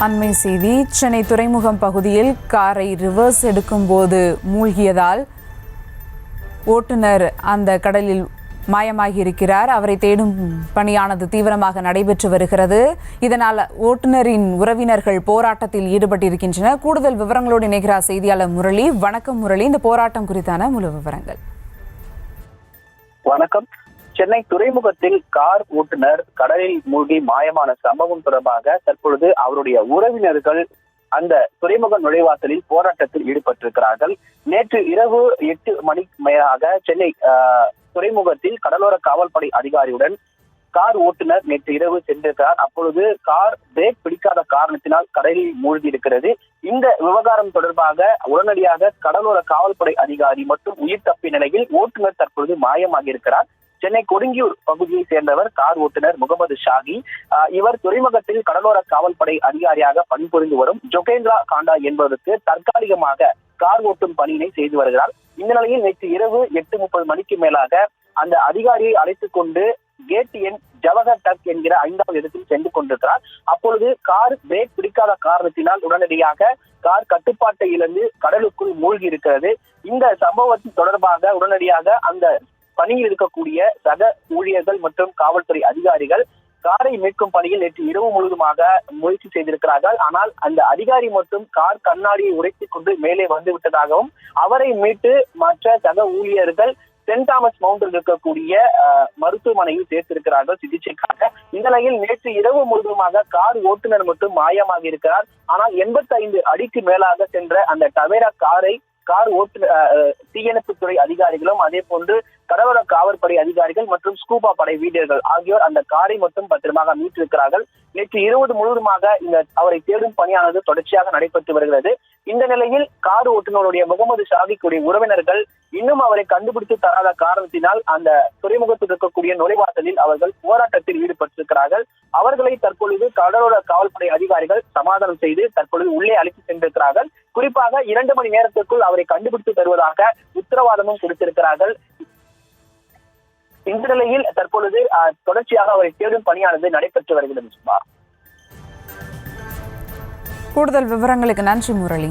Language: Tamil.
அண்மை செய்தி. சென்னை துறைமுகம் பகுதியில் காரை ரிவர்ஸ் எடுக்கும்போது மூழ்கியதால் ஓட்டுநர் அந்த கடலில் மாயமாகி இருக்கிறார். அவரை தேடும் பணியானது தீவிரமாக நடைபெற்று வருகிறது. இதனால் ஓட்டுநரின் உறவினர்கள் போராட்டத்தில் ஈடுபட்டிருக்கின்றனர். கூடுதல் விவரங்களோடு இணைகிறார் செய்தியாளர் முரளி. வணக்கம் முரளி, இந்த போராட்டம் குறித்தான முழு விவரங்கள். வணக்கம். சென்னை துறைமுகத்தில் கார் ஓட்டுநர் கடலில் மூழ்கி மாயமான சம்பவம் தொடர்பாக தற்பொழுது அவருடைய உறவினர்கள் அந்த துறைமுக நுழைவாசலில் போராட்டத்தில் ஈடுபட்டிருக்கிறார்கள். நேற்று இரவு 8 மணிக்கு மேலாக சென்னை துறைமுகத்தில் கடலோர காவல்படை அதிகாரியுடன் கார் ஓட்டுநர் நேற்று இரவு சென்றிருக்கிறார். அப்பொழுது கார் பிரேக் பிடிக்காத காரணத்தினால் கடலில் மூழ்கி இருக்கிறது. இந்த விவகாரம் தொடர்பாக உடனடியாக கடலோர காவல்படை அதிகாரி மற்றும் உயிர் தப்பிய நிலையில் ஓட்டுநர் தற்பொழுது மாயமாகி இருக்கிறார். சென்னை கொடுங்கியூர் பகுதியை சேர்ந்தவர் கார் ஓட்டுநர் முகமது ஷாகி. இவர் துறைமுகத்தில் கடலோர காவல்படை அதிகாரியாக பணிபுரிந்து வரும் ஜோகேந்திரா காண்டா என்பவருக்கு தற்காலிகமாக கார் ஓட்டும் பணியினை செய்து வருகிறார். இந்த நிலையில் நேற்று இரவு 8:30 மணிக்கு மேலாக அந்த அதிகாரியை அழைத்துக் கொண்டு கேட் எண் ஜவஹர் டக் என்கிற 5வது இடத்தில் சென்று கொண்டிருக்கிறார். அப்பொழுது கார் பிரேக் பிடிக்காத காரணத்தினால் உடனடியாக கார் கட்டுப்பாட்டை இழந்து கடலுக்குள் மூழ்கி இருக்கிறது. இந்த சம்பவத்தின் தொடர்பாக உடனடியாக அந்த பணியில் இருக்கக்கூடிய சக ஊழியர்கள் மற்றும் காவல்துறை அதிகாரிகள் காரை மீட்கும் பணியில் நேற்று இரவு முழுவதுமாக முயற்சி செய்திருக்கிறார்கள். ஆனால் அந்த அதிகாரி மட்டும் கார் கண்ணாடியை உடைத்துக் கொண்டு மேலே வந்து விட்டதாகவும் அவரை மீட்டு மற்ற சக ஊழியர்கள் சென்ட் தாமஸ் மவுண்டில் இருக்கக்கூடிய மருத்துவமனையில் சேர்த்திருக்கிறார்கள் சிகிச்சைக்காக. இந்த நிலையில் நேற்று இரவு முழுவதுமாக கார் ஓட்டுநர் மட்டும் மாயமாக இருக்கிறார். ஆனால் 85 அடிக்கு மேலாக சென்ற அந்த டவேரா கார் தீயணைப்புத்துறை அதிகாரிகளும் அதே போன்று கடலோர காவல்படை அதிகாரிகள் மற்றும் ஸ்கூபா படை வீரர்கள் ஆகியோர் அந்த காரை மட்டும் பத்திரமாக மீட்டிருக்கிறார்கள். நேற்று இரவு முழுவதுமாக அவரை தேடும் பணியானது தொடர்ச்சியாக நடைபெற்று வருகிறது. இந்த நிலையில் கார் ஓட்டுநருடைய முகமது ஷாகிக்குடைய உறவினர்கள் இன்னும் அவரை கண்டுபிடித்து தராத காரணத்தினால் அந்த துறைமுகத்தில் இருக்கக்கூடிய நுழைவாசலில் அவர்கள் போராட்டத்தில் ஈடுபட்டிருக்கிறார்கள். அவர்களை தற்பொழுது கடலோர காவல்படை அதிகாரிகள் சமாதானம் செய்து தற்பொழுது உள்ளே அழைத்து சென்றிருக்கிறார்கள். குறிப்பாக 2 மணி நேரத்திற்குள் அவரை கண்டுபிடித்து தருவதாக உத்தரவாதமும் கொடுத்திருக்கிறார்கள். இந்த நிலையில் தற்பொழுது தொடர்ச்சியாக அவரை தேடும் பணியானது நடைபெற்று வருகிறது. கூடுதல் விவரங்களுக்கு நன்றி முரளி.